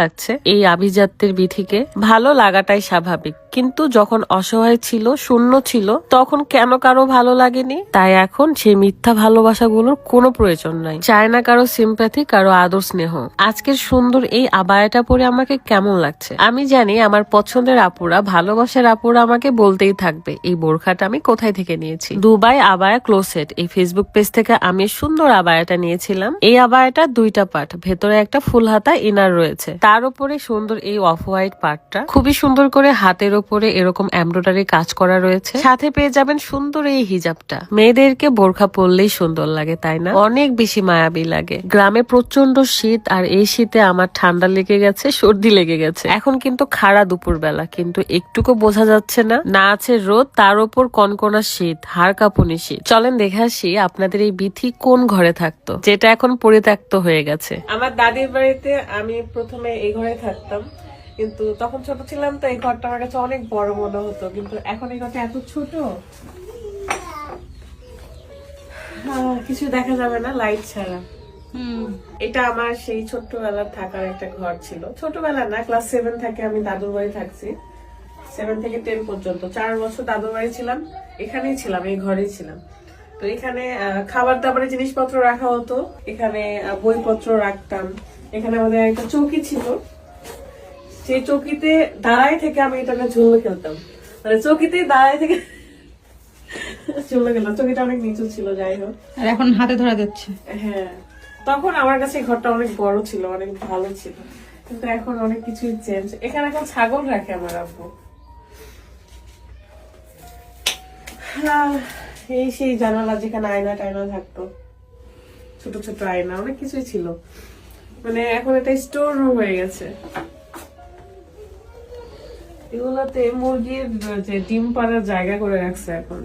লাগছে এই আভিজাত্যের বিথিকে। ভালো লাগাটাই স্বাভাবিক, কিন্তু যখন অসহায় ছিল, শূন্য ছিল, তখন কেন কারো ভালো লাগেনি? তাই এখন সেই মিথ্যা ভালোবাসাগুলোর কোনো প্রয়োজন নাই। চায় না কারো সিম্প্যাথি, কারো আদর স্নেহ। আজকের সুন্দর এই আবায়াটা পরে আমাকে কেমন লাগছে? আমি জানি আমার পছন্দের আপুরা, ভালোবাসার আপুরা আমাকে বলতেই থাকবে এই বোরখাটা আমি কোথায় থেকে নিয়েছি। দুবাই আবায়া ক্লোসেট এই ফেসবুক পেজ থেকে আমি সুন্দর আবায়াটা নিয়েছিলাম। এই আবায়াটা দুইটা পার্ট, ভেতরে একটা ফুল হাতা ইনার রয়েছে, তার উপরে সুন্দর এই অফ হোয়াইট পার্টটা খুবই সুন্দর করে হাতের উপরে এরকম এমব্রয়ডারি কাজ করা রয়েছে। সাথে পেয়ে যাবেন সুন্দর এই হিজাবটা। মেয়েদেরকে বোরখা পরলেই সুন্দর লাগে, তাই না? অনেক বেশি মায়াবী লাগে। গ্রামে প্রচন্ড শীত, আর এই শীতে আমার ঠান্ডা লেগে গেছে, সর্দি লেগে গেছে। এখন কিন্তু খাড়া দুপুর বেলা, কিন্তু একটুকু বোঝা যাচ্ছে না, না আছে রোদ, তার উপর কনকনা শীত, হাড় কাঁপুনি শীত। চলেন দেখে আসি আপনাদের এই বিথি কোন ঘরে থাকতো, যেটা এখন পরিত্যক্ত হয়ে গেছে। আমার দাদির বাড়িতে আমি প্রথমে এই ঘরে থাকতাম, কিন্তু তখন ছোট ছিলাম তো এই ঘরটা আমার কাছে অনেক বড় মনে হতো, কিন্তু এখন এই ঘরটা এত ছোট, কিছু দেখা যাবে না লাইট ছাড়া। এটা আমার সেই ছোট্টবেলার থাকার একটা ঘর ছিল। ছোটবেলা না, ক্লাস 7 থেকে আমি দাদুর বাড়ি থাকছি। 7 থেকে 10 পর্যন্ত 4 বছর দাদুর বাড়ি ছিলাম, এখানেই ছিলাম, এই ঘরেই ছিলাম। তো এখানে খাবার দাবারের জিনিসপত্র রাখা হতো, এখানে বইপত্র রাখতাম। এখানে আমাদের একটা চৌকি ছিল, সেই চৌকিতে দাঁড়াই থেকে আমি এটাকে ঝুলো খেলতাম, মানে চৌকিতে দাঁড়াই থেকে ঝুলো খেলতাম। চৌকিটা অনেক নিচু ছিল, যাই হোক। আর এখন হাতে ধরা যাচ্ছে। হ্যাঁ, তখন আমার কাছে ঘরটা অনেক বড় ছিল, অনেক ভালো ছিল, কিন্তু এখন অনেক কিছুই চেঞ্জ। এখানে এখন ছাগল রাখে আমার আব্বু। এই সেই জানালা যেখানে আয়না টায়না থাকতো, ছোট ছোট আয়না, অনেক কিছুই ছিল। মানে এখন এটা স্টোর রুম হয়ে গেছে। এগুলাতে মুরগির যে ডিম পাড়ার জায়গা করে রাখছে এখন।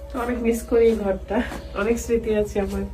তো অনেক মিস করি এই ঘরটা, অনেক স্মৃতি আছে আমার।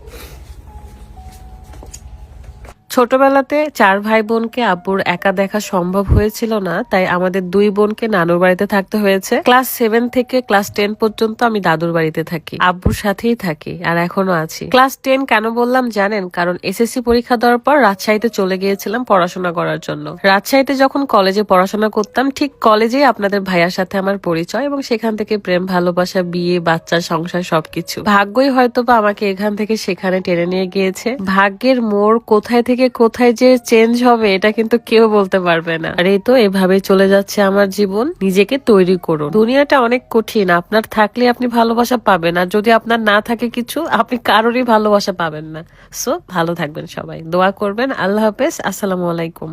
ছোটবেলাতে 4 ভাই বোনকে আব্বুর একা দেখা সম্ভব হয়েছিল না, তাই আমাদের 2 বোনকে নানুর বাড়িতে থাকতে হয়েছে। ক্লাস 7 থেকে ক্লাস 10 পর্যন্ত আমি দাদুর বাড়িতে থাকি, আব্বুর সাথেই থাকি, আর এখনো আছি। ক্লাস 10 কেন বললাম জানেন? কারণ এসএসসি পরীক্ষা দেওয়ার পর রাজশাহীতে চলে গিয়েছিলাম পড়াশোনা করার জন্য। রাজশাহীতে যখন কলেজে পড়াশোনা করতাম, ঠিক কলেজেই আপনাদের ভাইয়ার সাথে আমার পরিচয়, এবং সেখান থেকে প্রেম, ভালোবাসা, বিয়ে, বাচ্চা, সংসার সবকিছু। ভাগ্যই হয়তোবা আমাকে এখান থেকে সেখানে টেনে নিয়ে গিয়েছে। ভাগ্যের মোড় কোথায় থেকে কোথায় যে চেঞ্জ হবে এটা কিন্তু কেউ বলতে পারবে না। আর এই তো এভাবে চলে যাচ্ছে আমার জীবন। নিজেকে তৈরি করুন, দুনিয়াটা অনেক কঠিন। আপনার থাকলে আপনি ভালোবাসা পাবেন, আর যদি আপনার না থাকে কিছু, আপনি কারোরই ভালোবাসা পাবেন না। সো ভালো থাকবেন সবাই, দোয়া করবেন। আল্লাহ হাফেজ, আসসালামু আলাইকুম।